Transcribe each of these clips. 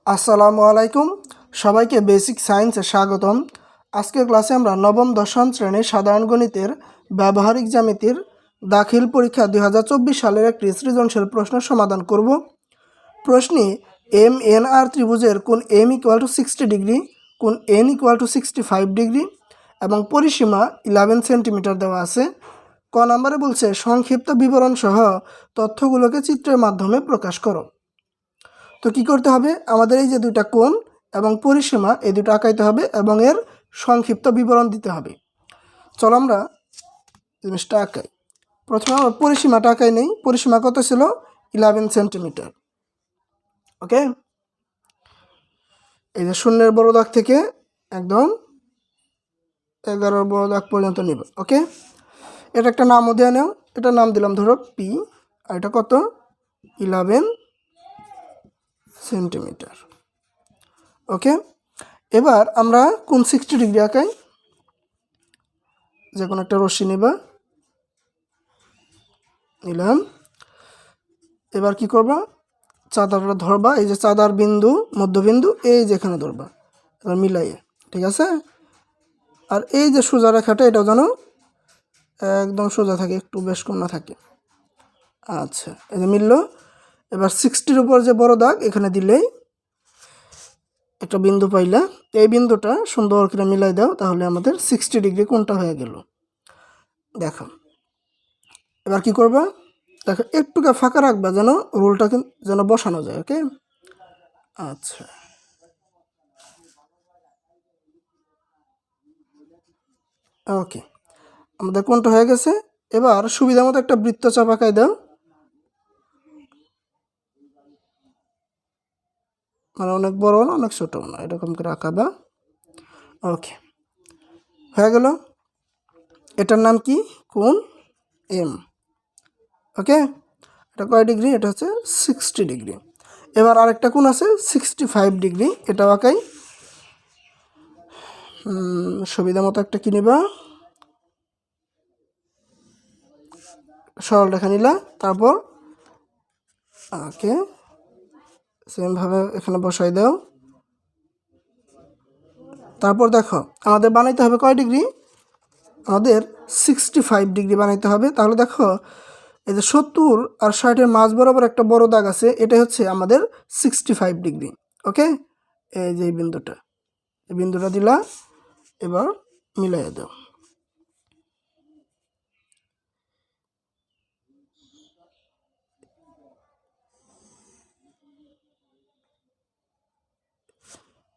আসসালামু আলাইকুম, সবাইকে বেসিক সায়েন্সে স্বাগতম। আজকের ক্লাসে আমরা নবম দশম শ্রেণীর সাধারণ গণিতের ব্যবহারিক জ্যামিতির দাখিল পরীক্ষা 2024 সালের একটি সৃজনশীল প্রশ্ন সমাধান করব। প্রশ্নে এম এন আর ত্রিভুজের কোণ এম = 60 ডিগ্রি, কোণ এন = 65 ডিগ্রি এবং পরিসীমা 11 সেন্টিমিটার দেওয়া আছে। ক নম্বরে বলছে সংক্ষিপ্ত বিবরণ সহ তথ্যগুলোকে চিত্রের মাধ্যমে প্রকাশ করো। তো কি করতে হবে, আমাদের এই যে দুইটা কোণ এবং পরিসীমা এই দুটো আঁকাইতে হবে এবং এর সংক্ষিপ্ত বিবরণ দিতে হবে। চলো আমরা জিনিসটা আঁকাই। প্রথমে আমরা পরিসীমাটা আঁকাই নেই। পরিসীমা কত ছিল? 11 সেন্টিমিটার। ওকে, এই যে শূন্যের বড় দাগ থেকে একদম 11 বড় দাগ পর্যন্ত নিব। ওকে, এটা একটা নামও দেওয়া নেও। এটার নাম দিলাম ধরো পি, আর এটা কত? 11 সেন্টিমিটার। ওকে, এবার আমরা কোণ 60 ডিগ্রি আঁকাই। যে কোনো একটা রশ্মি নেবা, নিলাম। এবার কি করবা? চাঁদাটা ধরবা, এই যে চাঁদার বিন্দু মধ্যবিন্দু এই যে এখানে ধরবা, এবার মিলাইয়ে, ঠিক আছে। আর এই যে সোজা রেখাটা এটাও যেন একদম সোজা থাকে, একটু বেশ কম না থাকে। আচ্ছা, এই যে মিললো। এবার 60-র উপর যে বড় দাগ এখানে দিলেই একটা বিন্দু পাইলা। এই বিন্দুটা সুন্দর করে মিলাই দাও, তাহলে আমাদের 60 ডিগ্রি কোণটা হয়ে গেল। দেখো এবার কি করবা? দেখো একটুকে ফাঁকা রাখবা যেন রুলটা যেন বসানো যায়। ওকে, আচ্ছা, ওকে, আমাদের কোণটা হয়ে গেছে। এবার সুবিধা মতো একটা বৃত্তচাপ আঁকাই দাও, মানে অনেক বড় না অনেক ছোট না, এরকম করে আঁকাবা। ওকে, হয়ে গেল। এটার নাম কি? কোণ এম। ওকে, এটা কয় ডিগ্রি? এটা হচ্ছে 60 ডিগ্রি। এবার আরেকটা কোণ আছে 65 ডিগ্রি, এটাও আঁকাই। সুবিধা মতো একটা কি নিবা? সরল রেখা নিলা। তারপর ওকে, সেমভাবে এখানে বসাই দাও। তারপর দেখো আমাদের বানাইতে হবে কয় ডিগ্রি? আমাদের 65 ডিগ্রি বানাইতে হবে। তাহলে দেখো এই যে 70 আর 60-এর মাঝ বরাবর একটা বড় দাগ আছে, এটা হচ্ছে আমাদের 65 ডিগ্রি। ওকে, এই যে বিন্দুটা, এই বিন্দুটা দিলা। এবার মিলাই দাও।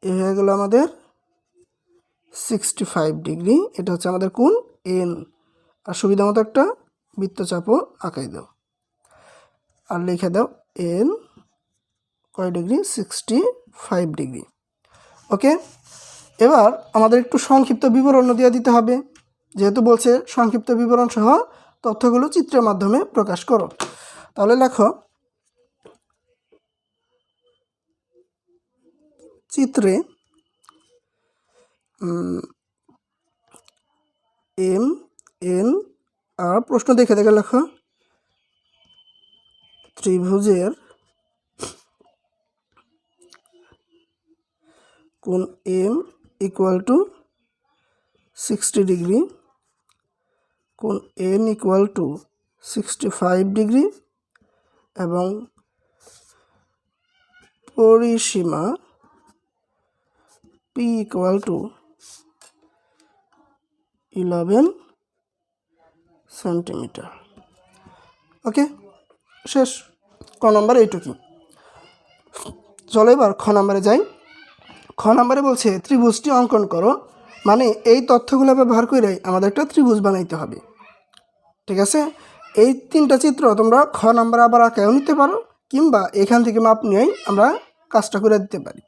এ হয়ে গেল আমাদের 65 ডিগ্রি। এটা হচ্ছে আমাদের কোণ এন। আর সুবিধা মতো একটা বৃত্তচাপও আঁকাই দাও আর লিখে দাও এন কয় ডিগ্রি? 65 ডিগ্রি। ওকে, এবার আমাদের একটু সংক্ষিপ্ত বিবরণ দিয়ে দিতে হবে, যেহেতু বলছে সংক্ষিপ্ত বিবরণ সহ তথ্যগুলো চিত্রের মাধ্যমে প্রকাশ করো। তাহলে লেখো, চিত্রে এম এন আর প্রশ্ন দেখে দেখে লেখো ত্রিভুজের কোণ এম = 60 ডিগ্রি, কোণ এন = 65 ডিগ্রি এবং পরিসীমা পি = 11 সেন্টিমিটার। ওকে, শেষ। ক নম্বরে এইটুকুই। চলো এবার খ নম্বরে যাই। খ নম্বরে বলছে ত্রিভুজটি অঙ্কন করো, মানে এই তথ্যগুলো ব্যবহার করে আমাদের একটা ত্রিভুজ বানাইতে হবে। ঠিক আছে, এই তিনটা চিত্র তোমরা খ নম্বরে আবার আঁকাও নিতে পারো, কিংবা এখান থেকে মাপ নিয়েই আমরা কাজটা করে দিতে পারি।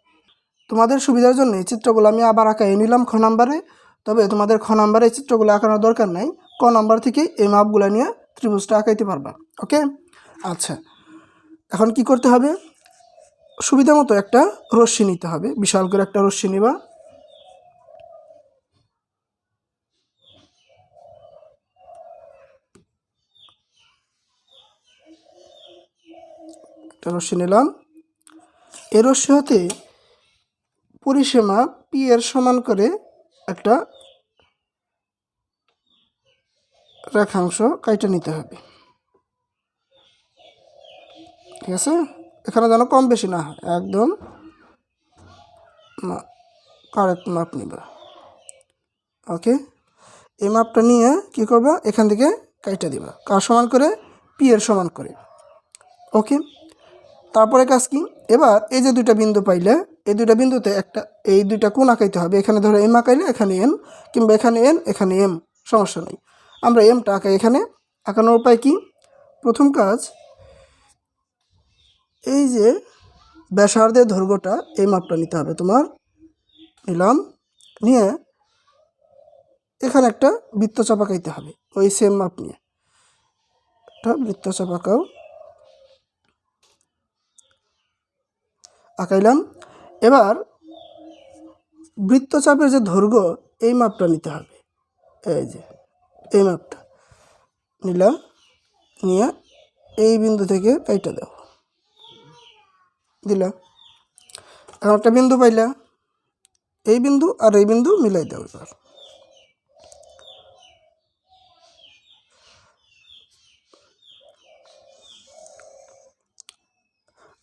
তোমাদের সুবিধার জন্য এই চিত্রগুলো আমি আবার আঁকাই নিলাম খ নম্বরে। তবে তোমাদের খ নম্বরে এই চিত্রগুলো আঁকানোর দরকার নাই, ক নম্বর থেকে এই মাপগুলো নিয়ে ত্রিভুজটা আঁকাইতে পারবা। ওকে, আচ্ছা, এখন কি করতে হবে? সুবিধা মতো একটা রশ্মি নিতে হবে। বিশাল করে একটা রশ্মি নিবা। একটা রশ্মি নিলাম। এই রশ্মি হতে পরিসীমা পি এর সমান করে একটা রেখাংশ কাইটা নিতে হবে। ঠিক আছে, এখানে যেন কম বেশি না হয়, একদম কারেক্ট মাপ নিবা। ওকে, এই মাপটা নিয়ে কি করবা, এখান থেকে কাইটা দিবা কার সমান করে, পি এর সমান করে। ওকে, তারপরে কাজ কি, এবার এই যে দুইটা বিন্দু পাইলে এই দুইটা বিন্দুতে একটা এই দুইটা কোণ আঁকাইতে হবে। এখানে ধরো এম আঁকাইলে এখানে এন, কিংবা এখানে এন এখানে এম, সমস্যা নেই। আমরা এমটা আঁকাই। এখানে আঁকানোর উপায় কি, প্রথম কাজ এই যে ব্যাসার্ধের দৈর্ঘ্যটা এই মাপটা নিতে হবে তোমার। নিলাম, নিয়ে এখানে একটা বৃত্তচাপ আঁকাইতে হবে ওই সেম মাপ নিয়ে, একটা বৃত্তচাপ আঁকাও। আঁকাইলাম। এবার বৃত্তচাপের যে দৈর্ঘ্য এই মাপটা নিতে হবে। এই যে এই মাপটা নিলা, নিয়ে এই বিন্দু থেকে কাইটা দাও, দিলা। এখন একটা বিন্দু পাইলা, এই বিন্দু আর এই বিন্দু মিলাই দাও। এবার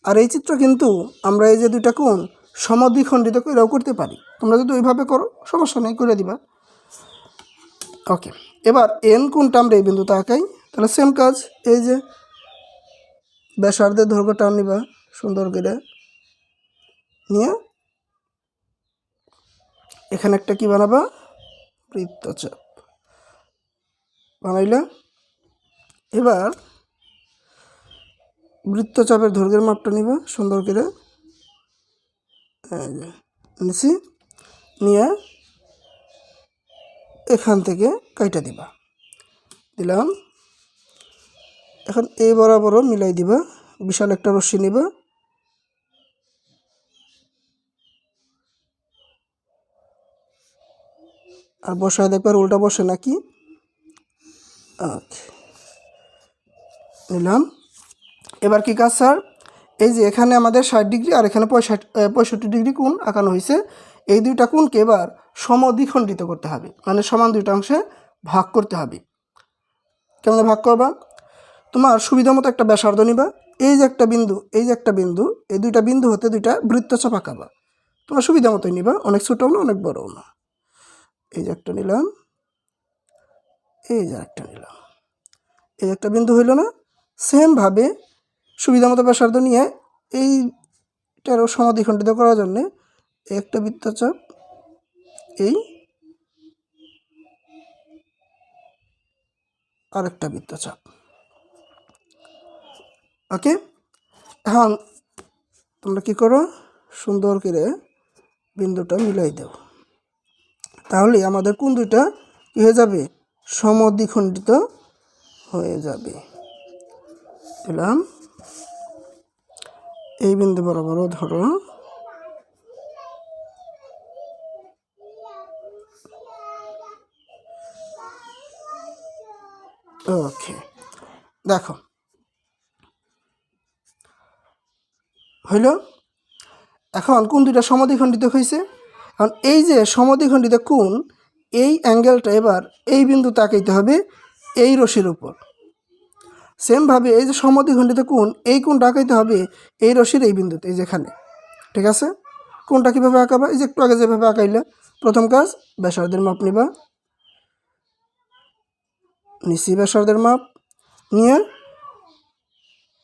আর এই চিত্র কিন্তু আমরা এই যে দুইটা কোণ সমদ্বিখণ্ডিত করেও করতে পারি। তোমরা যদি ওইভাবে করো সমস্যা নেই, করে দিবা। ওকে, এবার এন কোণটা আমরা এই বিন্দুতে আঁকাই। তাহলে সেম কাজ, এই যে ব্যাসার্ধের দৈর্ঘ্যটা নিবা সুন্দর করে, নিয়ে এখানে একটা কি বানাবা, বৃত্তচাপ বানাইলা। এবার বৃত্তচাপের দৈর্ঘ্যের মাপটা নিবা সুন্দর করে, নিছি, নিয়ে এখান থেকে কাইটা দিবা, দিলাম। এখন এই বরাবরও মিলাই দিবা, বিশাল একটা রশ্মি নিবা, আর বসায় দেখবার উল্টা বসে নাকি। ওকে, নিলাম। এবার কি কাজ স্যার, এই যে এখানে আমাদের 60 ডিগ্রি আর এখানে 65 ডিগ্রি কোণ আঁকানো হয়েছে। এই দুইটা কোণকে এবার সমদ্বিখণ্ডিত করতে হবে, মানে সমান দুইটা অংশে ভাগ করতে হবে। কেমন ভাগ করবা, তোমার সুবিধা মতো একটা ব্যাসার্ধ নিবা। এই যে একটা বিন্দু, এই যে একটা বিন্দু, এই দুইটা বিন্দু হতে দুইটা বৃত্তচাপ আঁকাবা। তোমার সুবিধা মতোই নিবা, অনেক ছোটও না অনেক বড়ও না। এই যে একটা নিলাম, এই যে একটা নিলাম, এই একটা বিন্দু হইল না। সেমভাবে সুবিধা মতো ব্যাসার্ধ নিয়ে এইটারও সমদ্বিখণ্ডিত করার জন্যে একটা বৃত্তচাপ, এই আরেকটা বৃত্তচাপ। ওকে, এখন তোমরা কী করো, সুন্দর করে বিন্দুটা মিলাই দাও। তাহলে আমাদের কোণ দুইটা কী হয়ে যাবে, সমদ্বিখণ্ডিত হয়ে যাবে। দিলাম, এই বিন্দু বরাবরও ধরো, ওকে, দেখো হইল। এখন কোণ দুইটা সমদ্বিখণ্ডিত হয়েছে। এখন এই যে সমদ্বিখণ্ডিত কোণ, এই অ্যাঙ্গেলটা এবার এই বিন্দুতে আঁকাইতে হবে এই রশির উপর। সেমভাবে এই যে সমদ্বিখণ্ডিত কোণ, এই কোণটা আঁকাইতে হবে এই রশির এই বিন্দুতে, এই যেখানে। ঠিক আছে, কোণটা কীভাবে আঁকাবা, এই যে একটু আগে যেভাবে আঁকাইলে। প্রথম কাজ, ব্যাসার্ধের মাপ নিবা, নিচি ব্যাসার্ধের মাপ নিয়ে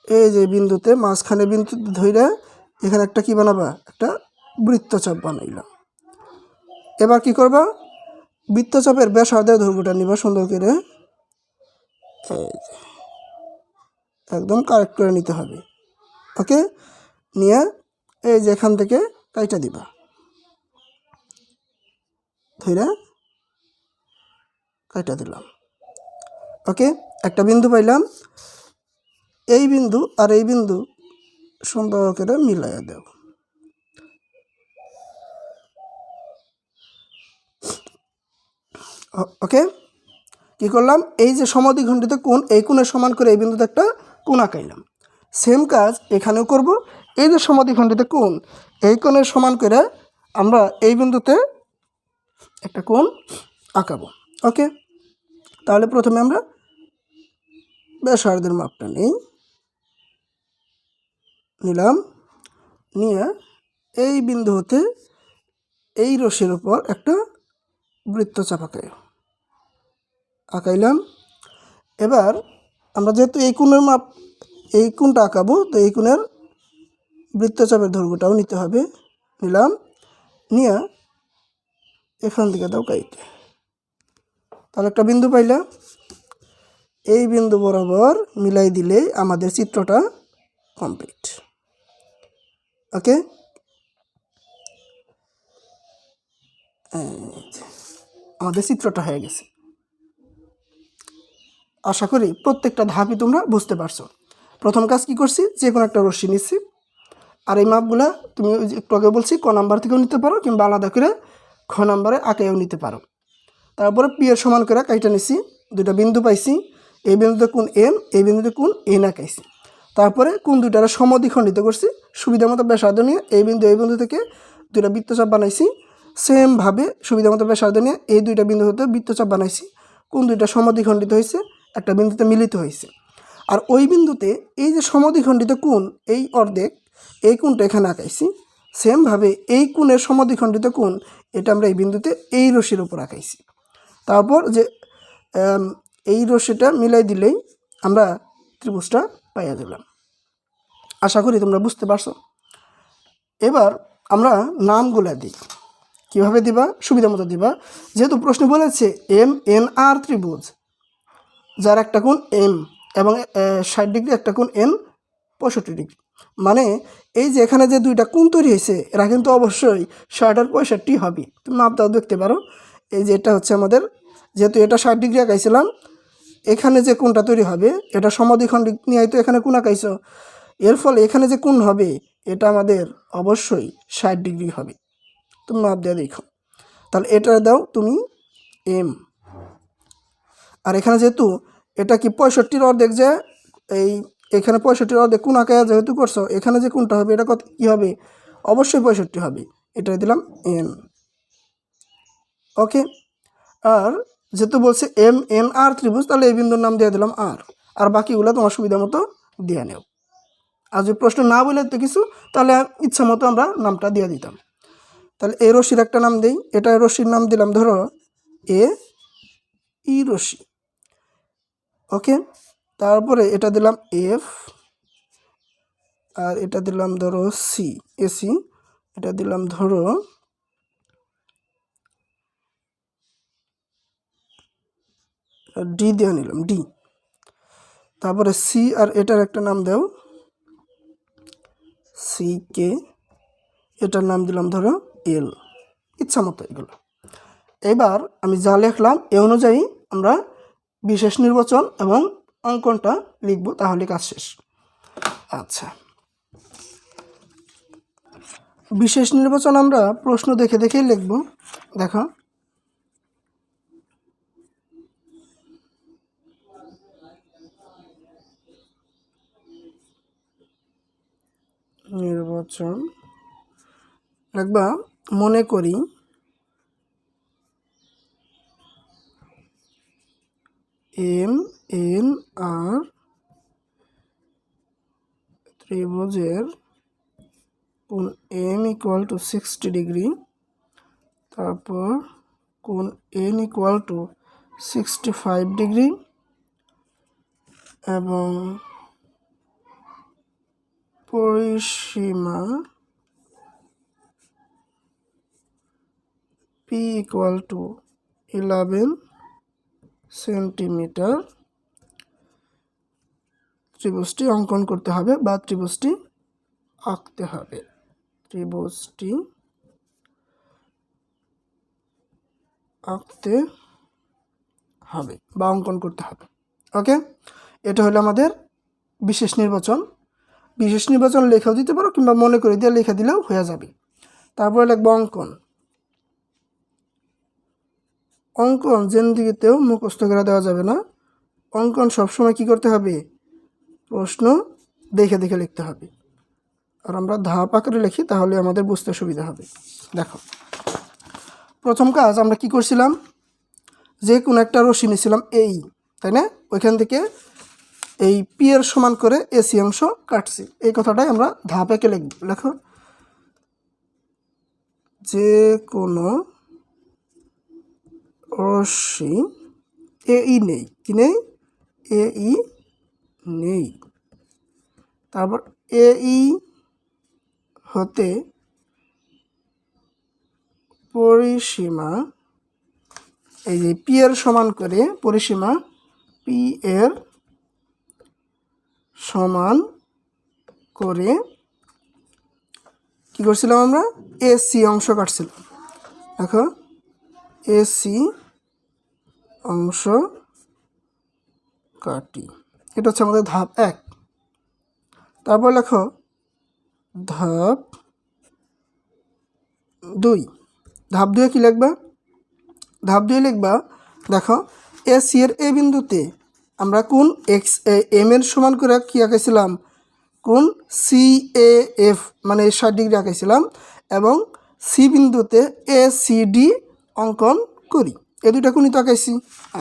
এই যে বিন্দুতে মাঝখানে বিন্দুতে ধইরা এখানে একটা কি বানাবা, একটা বৃত্তচাপ বানাইলাম। এবার কি করবা, বৃত্তচাপের ব্যাসার্ধের দৈর্ঘ্যটা নিবা সুন্দর করে, একদম কারেক্ট করে নিতে হবে। ওকে, নিয়ে এই যে এখান থেকে কাইটা দিবা, ধইরা কাইটা দিলাম। ওকে, একটা বিন্দু পাইলাম। এই বিন্দু আর এই বিন্দু সুন্দর করে মিলাইয়া দেব। ওকে, কি করলাম, এই যে সমদ্বিখণ্ডিত কোণ, এই কোণের সমান করে এই বিন্দুতে একটা কোণ আঁকাইলাম। সেম কাজ এখানেও করব। এই যে সমদ্বিখণ্ডিত কোণ, এই কোণের সমান করে আমরা এই বিন্দুতে একটা কোণ আঁকাবো। ওকে, তাহলে প্রথমে আমরা ব্যাসার্ধের মাপটা নিলাম, নিয়ে এই বিন্দু হতে এই রশ্মির উপর একটা বৃত্তচাপ আঁকাইলাম। এবার আমরা যেহেতু এই কোণটা আঁকাবো, তো এই কোণের বৃত্তচাপের দৈর্ঘ্যটাও নিতে হবে। নিলাম, নিয়ে এখান থেকে দাও কাইটে, তাহলে একটা বিন্দু পাইলাম। এই বিন্দু বরাবর মিলাই দিলেই আমাদের চিত্রটা কমপ্লিট। ওকে, আমাদের চিত্রটা হয়ে গেছে। আশা করি প্রত্যেকটা ধাপই তোমরা বুঝতে পারছো। প্রথম কাজ কি করছি, যে কোনো একটা রশ্মি নিচ্ছি, আর এই মাপগুলা তুমি একটু আগে বলছি ক নাম্বার থেকেও নিতে পারো, কিংবা আলাদা করে খ নাম্বারে আঁকাইও নিতে পারো। তারপরে পি এর সমান করে কাইটা নিছি, দুইটা বিন্দু পাইছি। এই বিন্দুতে কোণ এম, এই বিন্দুতে কোণ এন আঁকাইছি। তারপরে কোণ দুইটারে সমদ্বিখণ্ডিত করছি, সুবিধা মতো ব্যাসার্ধ নিয়ে এই বিন্দু থেকে দুইটা বৃত্তচাপ বানাইছি। সেমভাবে সুবিধা মতো ব্যাসার্ধ নিয়ে এই দুইটা বিন্দু হতে বৃত্তচাপ বানাইছি। কোণ দুইটা সমদ্বিখণ্ডিত হয়েছে, একটা বিন্দুতে মিলিত হয়েছে। আর ওই বিন্দুতে এই যে সমদ্বিখণ্ডিত কোণ, এই অর্ধেক, এই কোণটা এখানে আঁকাইছি। সেমভাবে এই কোণের সমদ্বিখণ্ডিত কোণ, এটা আমরা এই বিন্দুতে এই রশ্মির উপর আঁকাইছি। তারপর যে এই রশ্মিটা মিলাই দিলেই আমরা ত্রিভুজটা পাইয়া দিলাম। আশা করি তোমরা বুঝতে পারছো। এবার আমরা নামগুলা দিই। কীভাবে দিবা? সুবিধা মতো দিবা। যেহেতু প্রশ্ন বলেছে এম এন আর ত্রিভুজ, যার একটা কোণ এম এবং 60 ডিগ্রি, একটা কোণ এন 65 ডিগ্রি, মানে এই যে এখানে যে দুইটা কোণ তৈরি হয়েছে, এরা কিন্তু অবশ্যই 60 আর 65 হবে। তুমি মাপটাও দেখতে পারো। এই যে এটা হচ্ছে আমাদের, যেহেতু এটা 60 ডিগ্রি আঁকাইছিলাম, এখানে যে কোণটা তৈরি হবে এটা সমদ্বিখণ্ডিত নিয়ে তো এখানে কোণ আঁকাইছো, এর ফলে এখানে যে কোণ হবে এটা আমাদের অবশ্যই 60 ডিগ্রি হবে। তুমি মাপ দিয়ে দেখো। তাহলে এটা দাও তুমি এম, আর এখানে যেহেতু এটা কি 65-র অর্ধেক, যে এখানে 65-র অর্ধেক কোণ আঁকা যেহেতু করছো, এখানে যে কোণটা হবে এটা কত কী হবে? অবশ্যই 65 হবে। এটা দিলাম এন। ওকে, আর যেহেতু বলছে এম এন আর ত্রিভুজ, তাহলে এই বিন্দুর নাম দিয়ে দিলাম আর বাকিগুলো তোমার সুবিধা মতো দিয়ে নেও। আর যদি প্রশ্ন না বলে তো কিছু, তাহলে ইচ্ছা মতো আমরা নামটা দিয়ে দিতাম। তাহলে এই রশ্মির একটা নাম দিই। এটা রশ্মির নাম দিলাম ধরো এ ই রশ্মি। ওকে, তারপরে এটা দিলাম এফ, আর এটা দিলাম ধরো সি, এসি। এটা দিলাম ধরো ডি দিয়ে নিলাম, ডি। তারপরে সি, আর এটার একটা নাম দাও সি কে, এটার নাম দিলাম ধরো এল। ইচ্ছা মতো এগুলো। এবার আমি যা লিখলাম এ অনুযায়ী আমরা বিশেষ নির্বাচন এবং অঙ্কনটা লিখব, তাহলে কাজ শেষ। আচ্ছা, বিশেষ নির্বাচন আমরা প্রশ্ন দেখে দেখেই লিখব। দেখো, নির্বাচন লিখবা, মনে করি এম এন আর ত্রিভুজের কোণ এম ইকুয়াল টু 60 ডিগ্রি, তারপর কোণ এন ইকুয়াল টু 65 ডিগ্রি, এবং পরিসীমা পি ইকুয়াল টু 11 সেন্টিমিটার ত্রিভুজটি অঙ্কন করতে হবে বা ত্রিভুজটি আঁকতে হবে। ত্রিভুজটি আঁকতে হবে বা অঙ্কন করতে হবে। ওকে, এটা হলো আমাদের বিশেষ নির্বাচন। বিশেষ নির্বাচন লেখাও দিতে পারো, কিংবা মনে করে দিয়ে লেখা দিলেও হয়ে যাবে। তারপরে লিখবো অঙ্কন। অঙ্কন যেদিকেতেও মুখস্থ করে দেওয়া যাবে না। অঙ্কন সবসময় কি করতে হবে? প্রশ্ন দেখে দেখে লিখতে হবে। আর আমরা ধাপ আকারে লিখি, তাহলে আমাদের বুঝতে সুবিধা হবে। দেখো, প্রথম কাজ আমরা কি করছিলাম, যে কোনো একটা রশি নিয়েছিলাম এই, তাই না? ওইখান থেকে এই পি এর সমান করে এসি অংশ কাটছি, এই কথাটাই আমরা ধাপ একে লিখব। লেখো, যে কোনো রশ্মি এই নেই, কি নেই? এই নেই। তারপর এই হতে পরিসীমা, এই যে পি এর সমান করে পরিসীমা পি এর সমান করে কি করছিলাম আমরা? এসি অংশ কাটছিলাম। দেখো, এসি অংশ কাটি, এটা হচ্ছে আমাদের ধাপ 1। তারপর লেখো ধাপ 2। ধাপ 2 কি লিখবা? ধাপ 2 লিখবা, দেখো এসি এর এ বিন্দুতে আমরা কোন এক্স এম এর সমান করে কি আঁকাইছিলাম? কোন সি এ এফ মানে 60 ডিগ্রি আঁকাইছিলাম, এবং সি বিন্দুতে এ সি ডি অঙ্কন করি। এই দুইটা কোনই তো আঁকাইছি।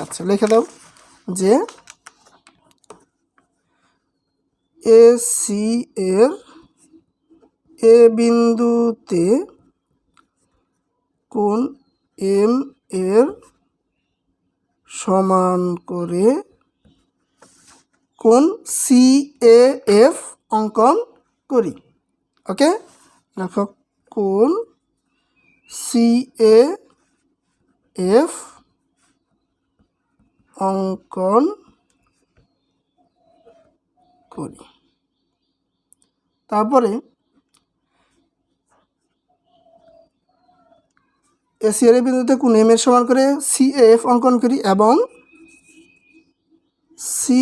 আচ্ছা, লিখে দাও যে এ সি এর এ বিন্দুতে কোন এম এর সমান করে কোন সি এ এফ অঙ্কন করি। ওকে, দেখো কোন সি এ এফ অঙ্কন করি। তারপরে এসি এর বিন্দুতে কোন এম এর সমান করে সি এফ অঙ্কন করি, এবং সি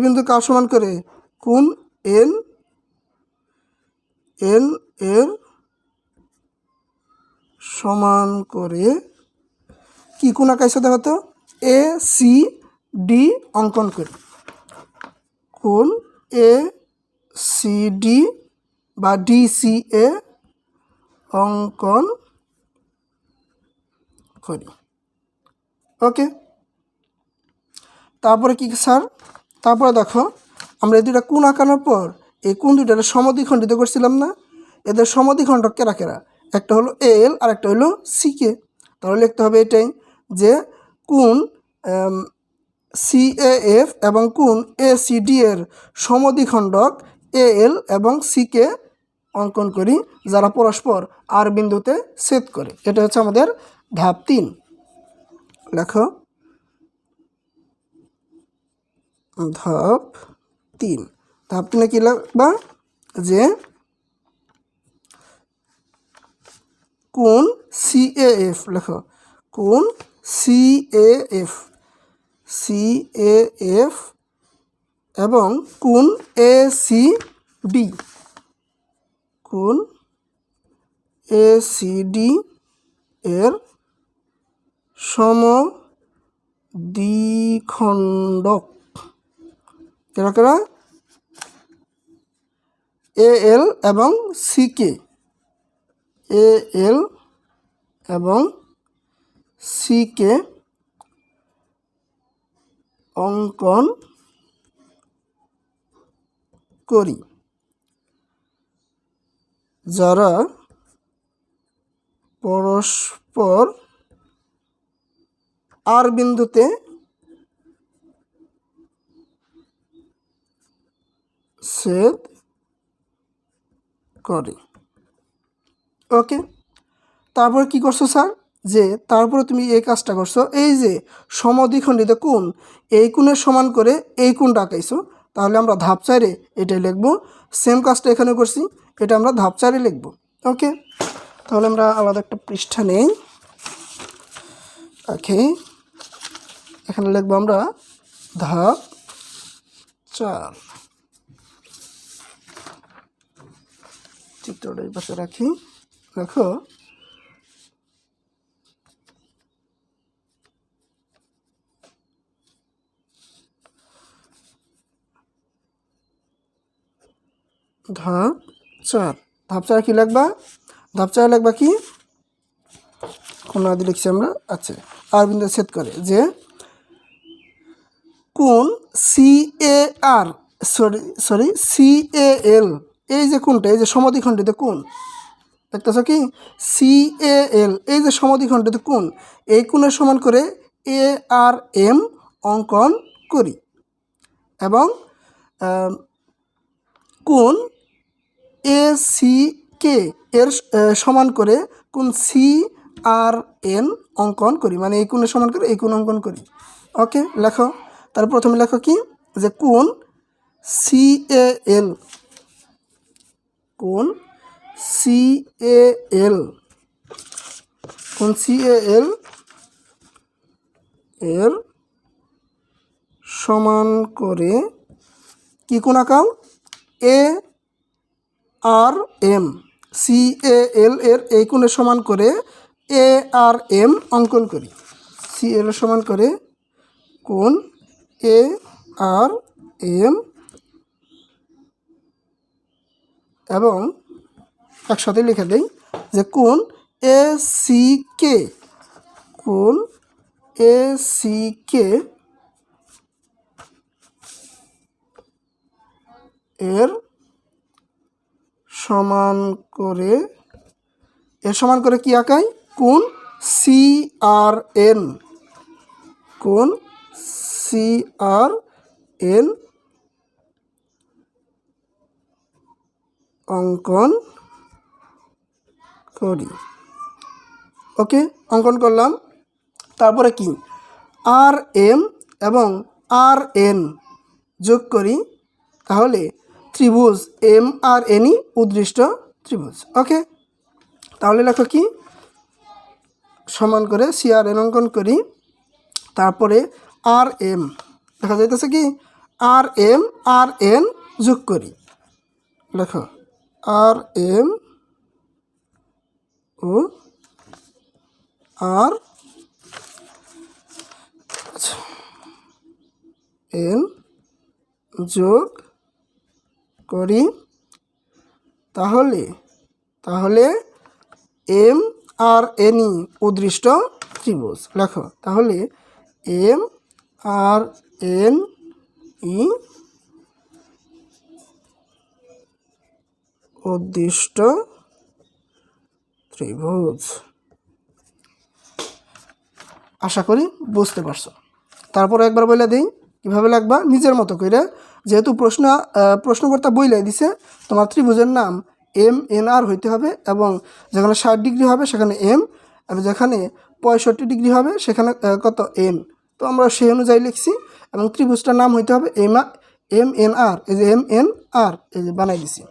বিন্দু কার সমান করে? কোন এন এর সমান করে কি কোন আঁকাইছে? দেখো তো, এ সি ডি অঙ্কন করি। কোন এ সি ডি বা ডি সি এ অঙ্কন করি। ওকে, তারপরে কি স্যার? তারপরে দেখো, আমরা এই দুইটা কোণ আঁকানোর পর এই কোণ দুইটার সমদ্বিখণ্ডিত করছিলাম না? এদের সমদ্বিখণ্ডক কেরা কেরা? একটা হলো এল আর একটা হলো সিকে। তাহলে লিখতে হবে এটাই, যে কোণ সিএএফ এবং কোণ এসিডি এর সমদ্বিখণ্ডক এএল এবং সিকে অঙ্কন করি, যারা পরস্পর আর বিন্দুতে ছেদ করে। এটা হচ্ছে আমাদের ধাপ 3। লেখো ধাপ 3। ধাপ 3 কি লিখবা? যে কোণ সিএএফ, লেখো কোণ সিএএফ এবং কোণ এসিডি, কোণ এসিডি এর সমদ্বিখণ্ডক কেরা কেরা? এএল এবং সিকে, এএল এবং সিকে অঙ্কন করি, যারা পরস্পর আর বিন্দুতে ছেদ করে। ওকে, তারপরে কি করছো স্যার? যে তারপরে তুমি এই কাজটা করছো, এই যে সমদ্বিখণ্ডিত কোণ, এই কোণের সমান করে এই কোণটা আঁকাইছো। তাহলে আমরা ধাপ 4-এ এটাই লিখবো। সেম কাজটা এখানে করছি, এটা আমরা ধাপ 4-এ লিখবো। ওকে, তাহলে আমরা আলাদা একটা পৃষ্ঠা নেই। ওকে, এখানে লিখবো আমরা ধাপ 4। চিত্রটা এই পাশে রাখি। দেখো, ধাপ 4। ধাপ 4 কি লিখবা? ধাপ 4 লিখবা কি? কোন আদি লিখছি আমরা। আচ্ছা, আর বিন্দু ছেদ করে যে কোণ CAR সরি CAL, এই যে কোণটা, এই যে সমদ্বিখণ্ডিত কোণ দেখতেছ কি, CAL এই যে সমদ্বিখণ্ডিত কোণ, এই কোণের সমান করে ARM অঙ্কন করি এবং কোণ ACK এর সমান করে কোণ CRN অঙ্কন করি, মানে এই কোণের সমান করে এই কোণ অঙ্কন করি। ওকে, লেখো। তাহলে প্রথমে লেখো কি, যে কোণ CAL, কোণ CAL, কোণ CAL এর সমান করে কি কোণ আঁকাও? ARM। CAL এর এই কোণের সমান করে ARM অঙ্কন করি। CAL এর সমান করে কোণ ARM এবং একসাথে লিখে দেই যে কোণ ACK, কোণ ACK এর সমান করে কি আঁকাই? কোণ CRN, কোণ CRN অঙ্কন করি। ওকে, অঙ্কন করলাম। তারপরে কি, RM এবং RN যোগ করি, তাহলে ত্রিভুজ MRNই উদ্দৃষ্ট ত্রিভুজ। ওকে, তাহলে লেখো কি, সমান করে CRN অঙ্কন করি, তারপরে RM দেখা যাইতেছে কি, RN যোগ করি। লেখো RM ও RN যোগ করি, তাহলে MRNই উদ্দৃষ্ট ত্রিভুজ। লেখো তাহলে MRNই উদ্দৃষ্ট ত্রিভুজ। আশা করি বুঝতে পারছো। তারপর একবার বলে দিই কীভাবে লাগবা নিজের মতো করে, যেহেতু প্রশ্নকর্তা বইলে দিছে তোমার ত্রিভুজের নাম MNR হইতে হবে, এবং যেখানে 60 ডিগ্রি হবে সেখানে M, এবং যেখানে 65 ডিগ্রি হবে সেখানে কত N। তো আমরা সেই অনুযায়ী লিখছি, এবং ত্রিভুজটার নাম হইতে হবে MNR, এই যে MNR এই যে বানাই দিছি।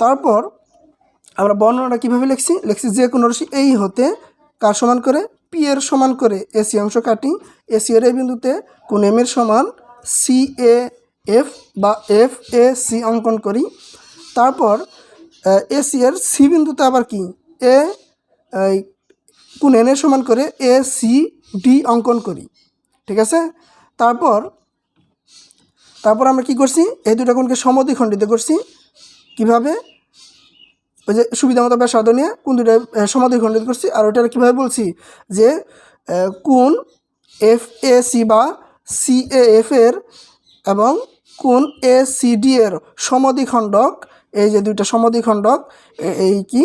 তারপর আমরা বর্ণনাটা কীভাবে লিখছি যে কোনো রাশি এই হতে কার সমান করে, পি এর সমান করে AC অংশ কাটি, AC এর এই বিন্দুতে কোণ M এর সমান CAF বা FAC অঙ্কন করি। তারপর AC এর C বিন্দুতে আবার কি কোণ N এর সমান করে ACD অঙ্কন করি। ঠিক আছে, তারপর আমরা কি করছি, এই দুটো কোণকে সমদ্বিখণ্ডিত করছি। কিভাবে? ওই যে সুবিধা মতো ব্যাসার্ধ নিয়ে কোণ দুটো সমদ্বিখণ্ডিত করছি। আর ওইটা কীভাবে বলছি, যে কোণ FAC বা CAF এর এবং কোণ ACD এর সমদ্বিখণ্ডক, এই যে দুইটা সমদ্বিখণ্ডক এই কি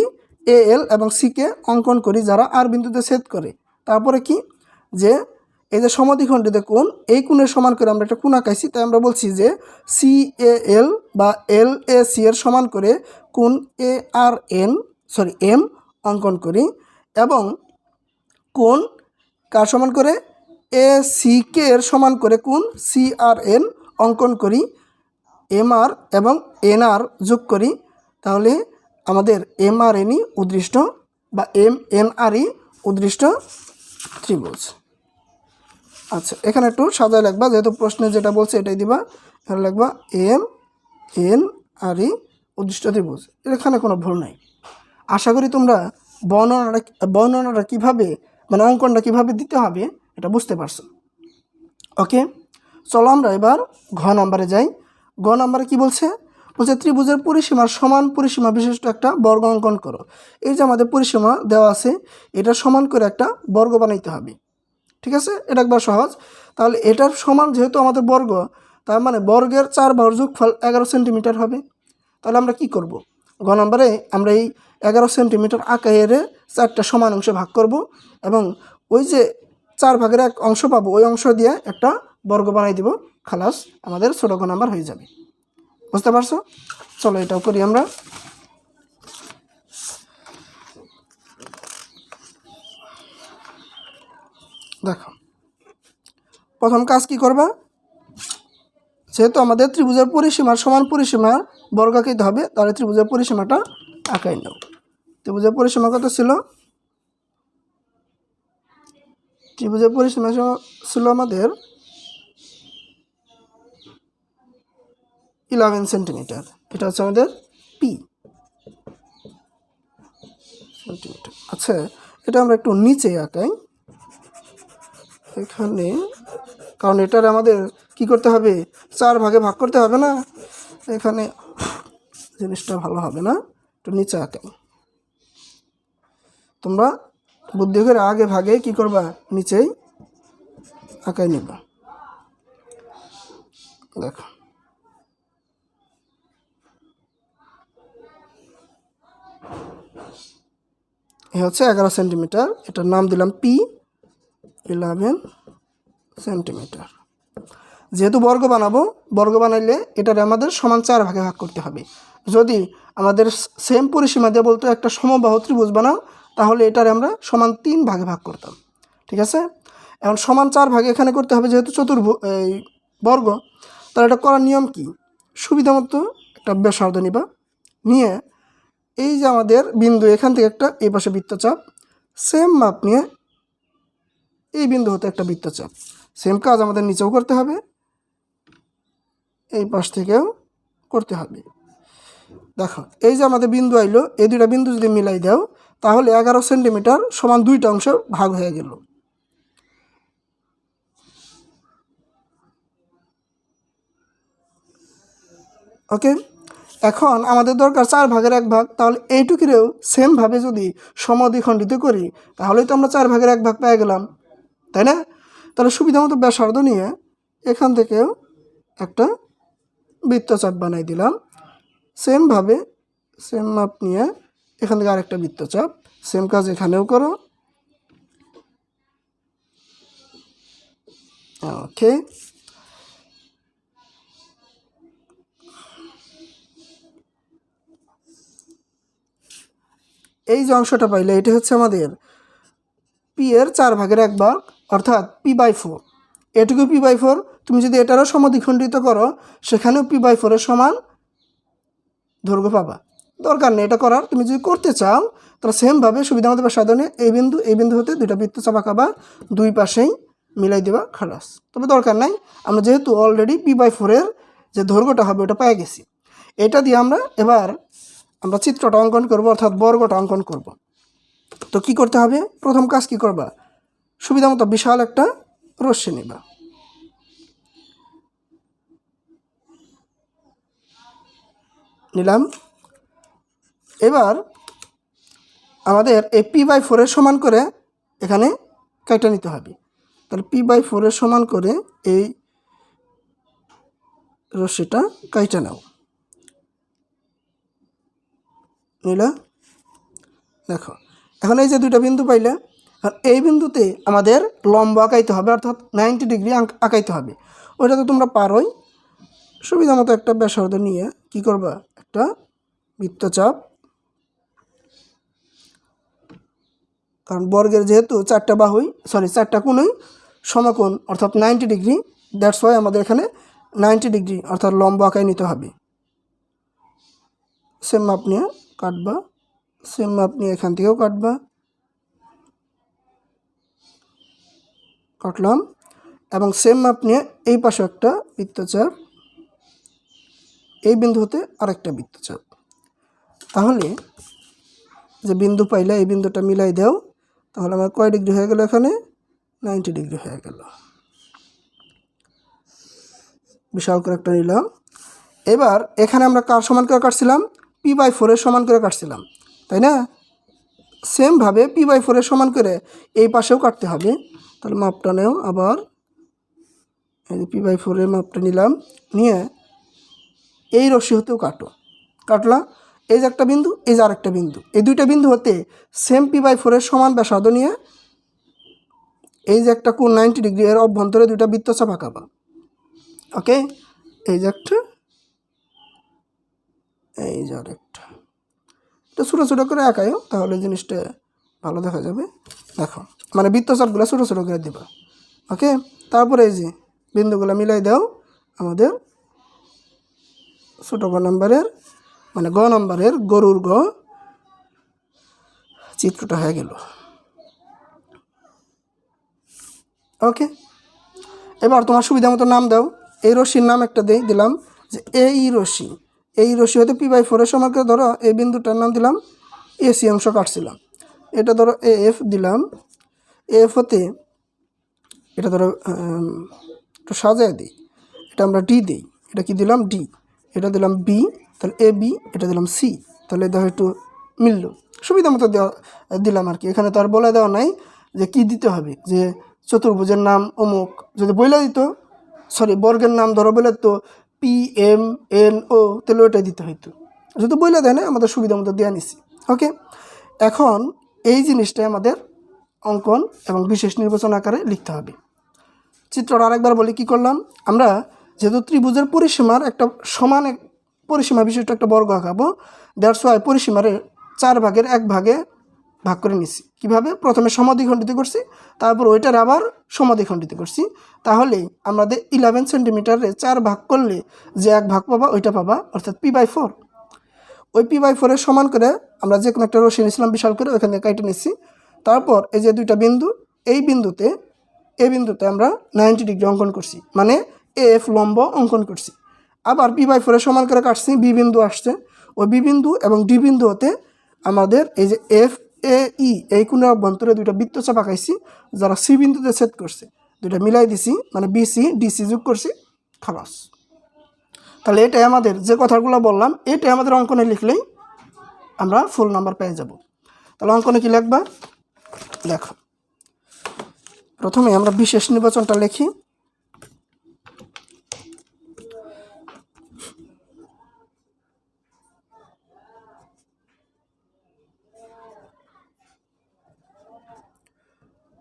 AL এবং CK অঙ্কন করি, যারা আর বিন্দুতে ছেদ করে। তারপরে কি, যে এই যে সমদ্বিখণ্ডিত কোণ, এই কোণের সমান করে আমরা একটা কোণ আঁকাইছি, তাই আমরা বলছি যে CAL বা LAC এর সমান করে কোণ M অঙ্কন করি, এবং কোণ কার সমান করে ACK এর সমান করে কোণ CRN অঙ্কন করি, MR এবং NR যোগ করি, তাহলে আমাদের MRNই উদ্দৃষ্ট বা MNRই উদ্দৃষ্ট ত্রিভুজ। আচ্ছা, এখানে একটু সাজায় লিখবা, যেহেতু প্রশ্নে যেটা বলছে এটাই দিবা। এখানে লিখবা MNRই উদ্দৃষ্ট ত্রিভুজ, এখানে কোনো ভুল নাই। আশা করি তোমরা বর্ণনাটা কীভাবে, মানে অঙ্কনটা কীভাবে দিতে হবে এটা বুঝতে পারছো। ওকে, চলো আমরা এবার ঘ নাম্বারে যাই। ঘ নাম্বারে কি বলছে, বলছে ত্রিভুজের পরিসীমার সমান পরিসীমা বিশিষ্ট একটা বর্গ অঙ্কন করো। এই যে আমাদের পরিসীমা দেওয়া আছে, এটা সমান করে একটা বর্গ বানাইতে হবে। ঠিক আছে, এটা একবার সহজ। তাহলে এটার সমান যেহেতু আমাদের বর্গ, তার মানে বর্গের 4 বাহুর যোগফল 11 সেন্টিমিটার হবে। তাহলে আমরা কি করব? গ নম্বরে আমরা এই 11 সেন্টিমিটার আকারে 4টা সমান অংশে ভাগ করব এবং ওই যে 4 ভাগের 1 অংশ পাবো, ওই অংশ দিয়ে একটা বর্গ বানাই দিব। খালাস, আমাদের ছোট গ নাম্বার হয়ে যাবে। বুঝতে পারছো? চলো এটাও করি আমরা। দেখো, প্রথম কাজ কি করবা? যেহেতু আমাদের ত্রিভুজের পরিসীমার সমান পরিসীমার বর্গ আঁকাইতে হবে, তাহলে ত্রিভুজের পরিসীমাটা আঁকাই নাও। ত্রিভুজের পরিসীমা কত ছিল? ত্রিভুজের পরিসীমা ছিল আমাদের 11 সেন্টিমিটার। এটা হচ্ছে আমাদের পি সেন্টিমিটার। আচ্ছা, এটা আমরা একটু নিচে আঁকাই এখানে, কারণ এটার আমাদের কি করতে হবে? 4 ভাগে ভাগ করতে হবে না, এখানে জিনিসটা ভালো হবে না। একটু নিচে আঁকাই। তোমরা বুদ্ধি করে আগে ভাগে কি করবা? নিচেই আঁকাই নিবা। দেখো, এ হচ্ছে 11 সেন্টিমিটার। এটার নাম দিলাম পি 11 সেন্টিমিটার। যেহেতু বর্গ বানাবো, বর্গ বানাইলে এটার আমাদের সমান 4 ভাগে ভাগ করতে হবে। যদি আমাদের সেম পরিসীমা দিয়ে বলতো একটা সমবাহু ত্রিভুজ বানাও, তাহলে এটার আমরা সমান 3 ভাগে ভাগ করতাম। ঠিক আছে, এখন সমান 4 ভাগে এখানে করতে হবে, যেহেতু এই বর্গ। তাহলে এটা করার নিয়ম কি? সুবিধা মতো একটা ব্যাসার্ধ নিবা, নিয়ে এই যে আমাদের বিন্দু, এখান থেকে একটা এই পাশে বৃত্তচাপ, সেম মাপ নিয়ে এই বিন্দু হতে একটা বৃত্তচাপ। সেম কাজ আমাদের নিচেও করতে হবে, এই পাশ থেকেও করতে হবে। দেখো, এই যে আমাদের বিন্দু আইলো, এই দুইটা বিন্দু যদি মিলাই দাও, তাহলে 11 সেন্টিমিটার সমান 2টা অংশ ভাগ হয়ে গেল। ওকে, এখন আমাদের দরকার 4 ভাগের 1 ভাগ। তাহলে এইটুকুরেও সেমভাবে যদি সমদ্বিখণ্ডিত করি, তাহলেই তো আমরা 4 ভাগের 1 ভাগ পেয়ে গেলাম, তাই না? তাহলে সুবিধা মতো ব্যাসার্ধ নিয়ে এখান থেকেও একটা বৃত্তচাপ বানাই দিলাম। সেমভাবে সেম মাপ নিয়ে এখান থেকে আরেকটা বৃত্তচাপ, সেম কাজ এখানেও করো। ওকে, এই যে অংশটা পাইলে, এটা হচ্ছে আমাদের পি এর 4 ভাগের 1 ভাগ, অর্থাৎ p/4। এটুকু p/4। তুমি যদি এটারও সমদ্বিখণ্ডিত করো, সেখানেও p/4 এর সমান দৈর্ঘ্য পাবা। দরকার নেই এটা করার। তুমি যদি করতে চাও, তাহলে সেমভাবে সুবিধা মতো সাধনে এই বিন্দু হতে 2টা বৃত্তচাপ আঁকাবা, 2 পাশেই মিলাই দেবা, খালাস। তবে দরকার নাই, আমরা যেহেতু অলরেডি p/4 এর যে দৈর্ঘ্যটা হবে ওটা পেয়ে গেছি। এটা দিয়ে এবার আমরা চিত্রটা অঙ্কন করব, অর্থাৎ বর্গটা অঙ্কন করব। তো কি করতে হবে? প্রথম কাজ কি করবা? সুবিধা মতো বিশাল একটা রশ্মি নেবা, নিলাম। এবার আমাদের এই p/4 এর সমান করে এখানে কাইটা নিতে হবে। তাহলে p/4 এর সমান করে এই রশ্মিটা কাইটা নাও, নিলা। দেখো, এখন এই যে 2টা বিন্দু পাইলে, আর এই বিন্দুতে আমাদের লম্ব আঁকাইতে হবে, অর্থাৎ 90 ডিগ্রি আঁকাইতে হবে। ওইটা তো তোমরা পারোই। সুবিধা মতো একটা ব্যাসার্ধ নিয়ে কি করবা? একটা বৃত্তচাপ, কারণ বর্গের যেহেতু 4টা বাহুই, 4টা কোণই সমকোণ, অর্থাৎ 90 ডিগ্রি। দ্যাটস ওয়াই আমাদের এখানে 90 ডিগ্রি অর্থাৎ লম্ব আঁকাই নিতে হবে। সেম মাপ নিয়ে কাটবা, সেম মাপ নিয়ে এখান থেকেও কাটবা, কাটলাম। এবং সেম মাপ নিয়ে এই পাশে একটা বৃত্তচাপ, এই বিন্দু হতে আরেকটা বৃত্তচাপ। তাহলে যে বিন্দু পাইলে এই বিন্দুটা মিলাই দাও, তাহলে আমার কয় ডিগ্রি হয়ে গেল? এখানে 90 ডিগ্রি হয়ে গেল। বিশাল করে একটা নিলাম। এবার এখানে আমরা কার সমান করে কাটছিলাম, p/4 সমান করে কাটছিলাম, তাই না? সেমভাবে p/4 সমান করে এই পাশেও কাটতে হবে। তাহলে মাপটা নেও, আবার এই যে p/4 মাপটা নিলাম, নিয়ে এই রশ্মি হতেও কাটলা। এই যে একটা বিন্দু, এই যে আরেকটা বিন্দু, এই দুইটা বিন্দু হতে সেম p/4 সমান ব্যাসার্ধ নিয়ে এই যে একটা কোণ 90 ডিগ্রি, এর অভ্যন্তরে দুইটা বৃত্তচাপ আঁকাবা। ওকে, এই যে একটা, এই যে আরেকটা। এটা ছোটো ছোটো করে আঁকায়ও, তাহলে জিনিসটা ভালো দেখা যাবে। দেখো, মানে বৃত্তচাপগুলো ছোটো ছোটো করে দেবা। ওকে, তারপরে এই যে বিন্দুগুলো মিলাই দাও। আমাদের ছোটো গ নম্বরের, মানে গ নম্বরের গরুর গ চিত্রটা হয়ে গেল। ওকে, এবার তোমার সুবিধা মতো নাম দাও। এই রশ্মির নাম একটা দিলাম যে এই রশ্মি। এই রশ্মি হতে p/4 সমান করে ধরো এই বিন্দুটার নাম দিলাম এসি অংশ কাটছিলাম। এটা ধরো এফ দিলাম। এফ হতে এটা ধরো একটু সাজায় দিই, এটা আমরা ডি দিই। এটা কি দিলাম, ডি। এটা দিলাম বি, তাহলে এ বি। এটা দিলাম সি, তাহলে দেখো একটু মিলল। সুবিধা মতো দিলাম আর কি। এখানে তো আর বলে দেওয়া নাই যে কি দিতে হবে, যে চতুর্ভুজের নাম অমুক। যদি বইলে দিত, সরি বর্গের নাম ধরো বলে তো PMNO, তাহলে ওটাই দিতে হইতো। যদি বইলে দেয় না, আমাদের সুবিধা মতো দেওয়া নিছি। ওকে, এখন এই জিনিসটাই আমাদের অঙ্কন এবং বিশেষ নির্বাচন আকারে লিখতে হবে। চিত্রটা আরেকবার বলি কী করলাম আমরা। যেহেতু ত্রিভুজের পরিসীমার একটা সমান পরিসীমা বিশিষ্ট একটা বর্গ আঁকাবো, দ্যাটস ওয়াই পরিসীমার 4 ভাগের 1 ভাগে ভাগ করে নিছি। কিভাবে? প্রথমে সমদ্বিখণ্ডিত করছি, তারপর ওইটার আবার সমদ্বিখণ্ডিত করছি। তাহলে আমাদের 11 সেন্টিমিটারে 4 ভাগ করলে যে 1 ভাগ পাবা ওইটা পাবা, অর্থাৎ p/4। ওই p/4 সমান করে আমরা যে কোনো একটা রশ্মি নিয়েছিলাম বিশাল করে, ওইখানে কেটে নিচ্ছি। তারপর এই যে দুইটা বিন্দু, এই বিন্দুতে আমরা 90 ডিগ্রি অঙ্কন করছি, মানে এফ লম্ব অঙ্কন করছি। আবার p/4 সমান করে কাটছি, বি বিন্দু আসছে। ওই বি বিন্দু এবং ডি বিন্দু হতে আমাদের এই যে এফ এ ই, এই কোণের অভ্যন্তরে দুইটা বৃত্তচাপ আঁকাইছি, যারা সি বিন্দুতে ছেদ করছে। দুইটা মিলাই দিছি, মানে বিসি ডিসি যোগ করছি, খালাস। তাহলে এটাই আমাদের যে কথাগুলো বললাম, এটাই আমাদের অঙ্কনে লিখলেই আমরা ফুল নাম্বার পেয়ে যাব। তাহলে অঙ্কনে কি লিখবা দেখো। প্রথমে আমরা বিশেষ নির্বাচনটা লিখি।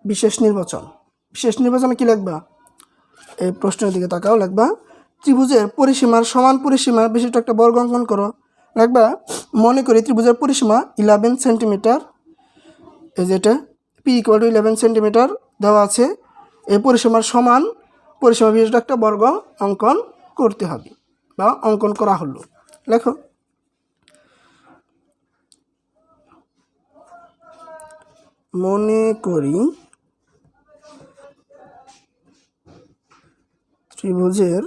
বিশেষ নির্বাচনে কি লিখবা? এই প্রশ্নের দিকে তাকাও, লিখবা ত্রিভুজের পরিসীমার সমান পরিসীমা বিশিষ্ট একটা বর্গ অঙ্কন করো। লিখবা মনে করি ত্রিভুজের পরিসীমা 11 সেন্টিমিটার। এই যেটা p = 11 সেন্টিমিটার দেওয়া আছে। এই পরিসীমার সমান পরিসীমা বিশিষ্ট একটা বর্গ অঙ্কন করতে হবে বা অঙ্কন করা হলো। লেখো মনে করি ত্রিভুজের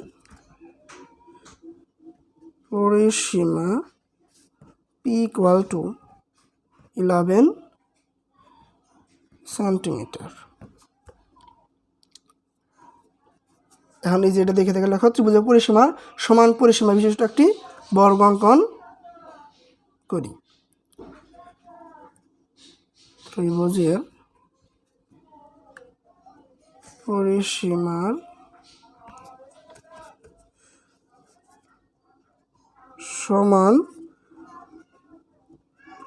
পরিসীমা p = 11 সেন্টিমিটার। এখন এই যে এটা দেখে দেখে লেখো ত্রিভুজের পরিসীমার সমান পরিসীমা বিশিষ্ট একটি বর্গ অঙ্কন করি। ত্রিভুজের পরিসীমার সমান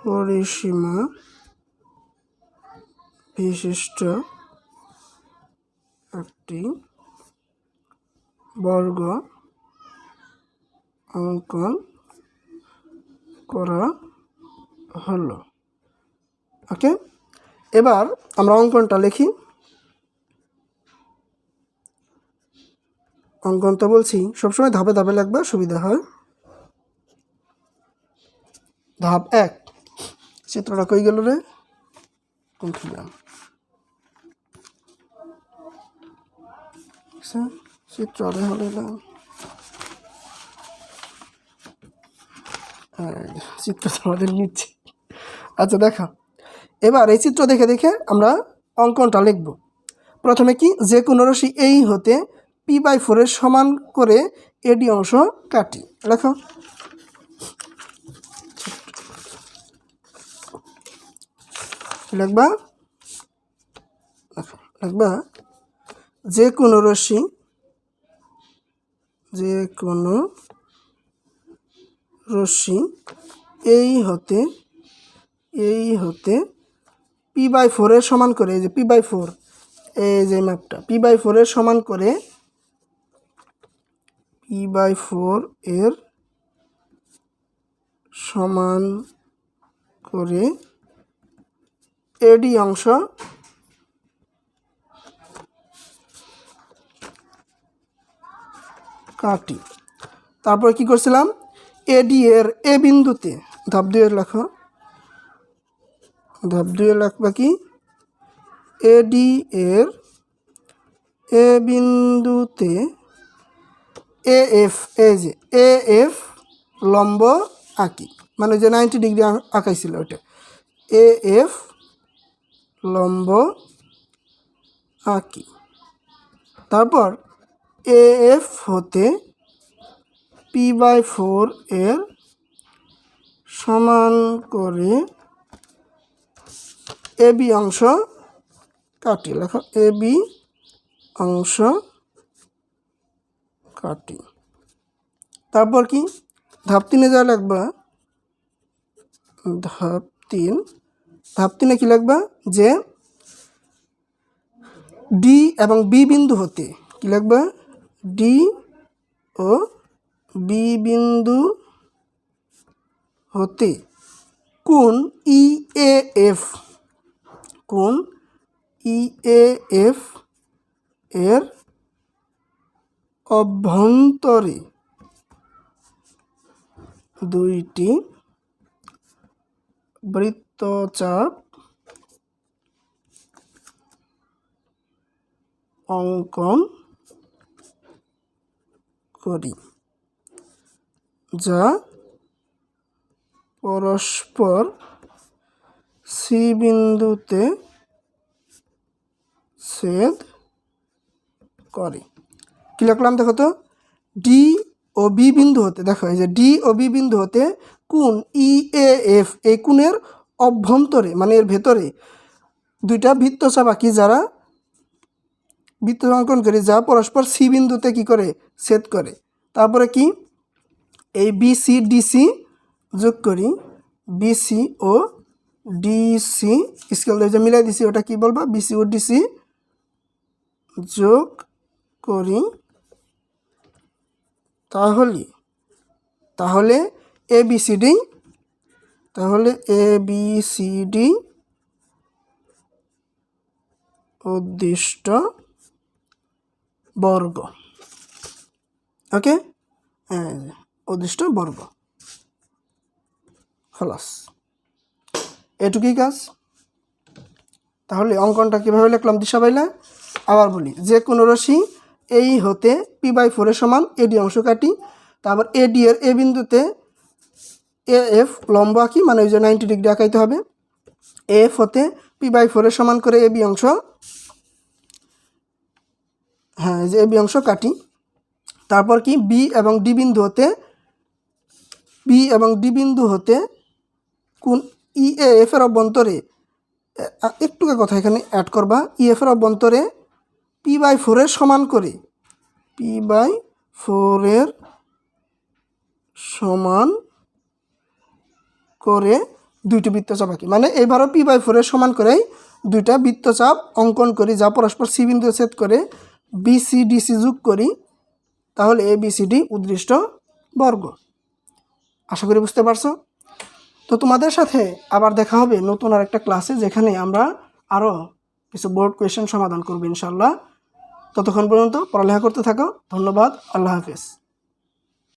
পরিসীমা বিশিষ্ট একটি বর্গ অঙ্কন করা হলো। ওকে, এবার আমরা অঙ্কনটা লিখি। অঙ্কন তো বলছি সবসময় ধাপে ধাপে লিখবা, সুবিধা হয়। ধাপ 1, চিত্রটা কই গেল রে? চিত্রটা হলে চিত্র আমাদের নিচ্ছে। আচ্ছা দেখা, এবার এই চিত্র দেখে দেখে আমরা অঙ্কনটা লিখব। প্রথমে কি, যে কোনো রশ্মি এই হতে p/4 সমান করে এডি অংশ কাটি। লেখো লিখবা লিখবা যে কোনো রশ্মি এই হতে p/4 এর সমান করে, এই যে p/4 এই যে ম্যাপটা p/4 এর সমান করে p/4 এর সমান করে এডি অংশ কাটি। তারপরে কি করছিলাম, এডি এর এ বিন্দুতে ধাপ 2 এর লেখো, ধাপ 2 এর লিখবা কি এডি এর এ বিন্দুতে এএফ, এই যে এএফ লম্ব আঁকি, মানে যে 90 ডিগ্রি আঁকাইছিল ওটা, এএফ লম্ব আঁকি। তারপর এএফ হতে p/4 এর সমান করে এবি অংশ কাটি। লেখো এবি অংশ কাটি। তারপর কি ধাপ 3-এ যা লিখবা, ধাপ 3-এ কি লিখবা যে ডি এবং বি বিন্দু হতে কি লিখবা, ডি ও বি বিন্দু হতে কোণ ইএএফ এর অভ্যন্তরে দুইটি বৃত্তচাপ অঙ্কন করি, যা পরস্পর সি বিন্দুতে ছেদ করে। কি লিখলাম দেখো তো, ডি ও বি বিন্দু হতে, দেখো এই যে ডি ও বি বিন্দু হতে কোণ ইএএফ, এই কোণের অভ্যন্তরে মানে এর ভেতরে দুইটা বৃত্তচাপ আঁকি, যারা বৃত্ত অঙ্কন করি যা পরস্পর সি বিন্দুতে কি করে ছেদ করে। তারপরে কি এই বিসি ডিসি যোগ করি, বিসি ও ডিসি স্কেল যে মিলাই দিছি ওটা কি বলবা, বিসি ও ডিসি যোগ করি, তাহলে এবিসিডি, উদ্দিষ্ট বর্গ। ওকে, উদ্দিষ্ট বর্গ, খলাস, এটুকুই কাজ। তাহলে অঙ্কনটা কীভাবে লিখলাম দিশা পাইলা? আবার বলি, যে কোনো রশ্মি এই হতে p/4 এর সমান এডি অংশ কাটি। তারপর এডি এর এ বিন্দুতে এএফ লম্ব আঁকি, মানে ওই যে 90 ডিগ্রি আঁকাইতে হবে। এফ হতে p/4 এর সমান করে এবি অংশ, এই যে এবি অংশ কাটি। তারপর কি বি এবং ডি বিন্দু হতে কোন ইএএফ এর অভ্যন্তরে, একটুকে কথা এখানে অ্যাড করবা, ইএফ এর অভ্যন্তরে p/4 এর সমান করে, p/4 এর সমান করে দুইটি বৃত্তচাপ আঁকি, মানে এইবারও p/4 এর সমান করেই দুইটা বৃত্তচাপ অঙ্কন করি, যা পরস্পর সি বিন্দু ছেদ করে, বিসি ডিসি যোগ করি, তাহলে এবিসিডি উদ্দিষ্ট বর্গ। আশা করি বুঝতে পারছো। তো তোমাদের সাথে আবার দেখা হবে নতুন আর একটা ক্লাসে, যেখানে আমরা আরও কিছু বোর্ড কোয়েশ্চেন সমাধান করবো ইনশাল্লাহ। ততক্ষণ পর্যন্ত পড়ালেখা করতে থাকো। ধন্যবাদ। আল্লাহ হাফেজ।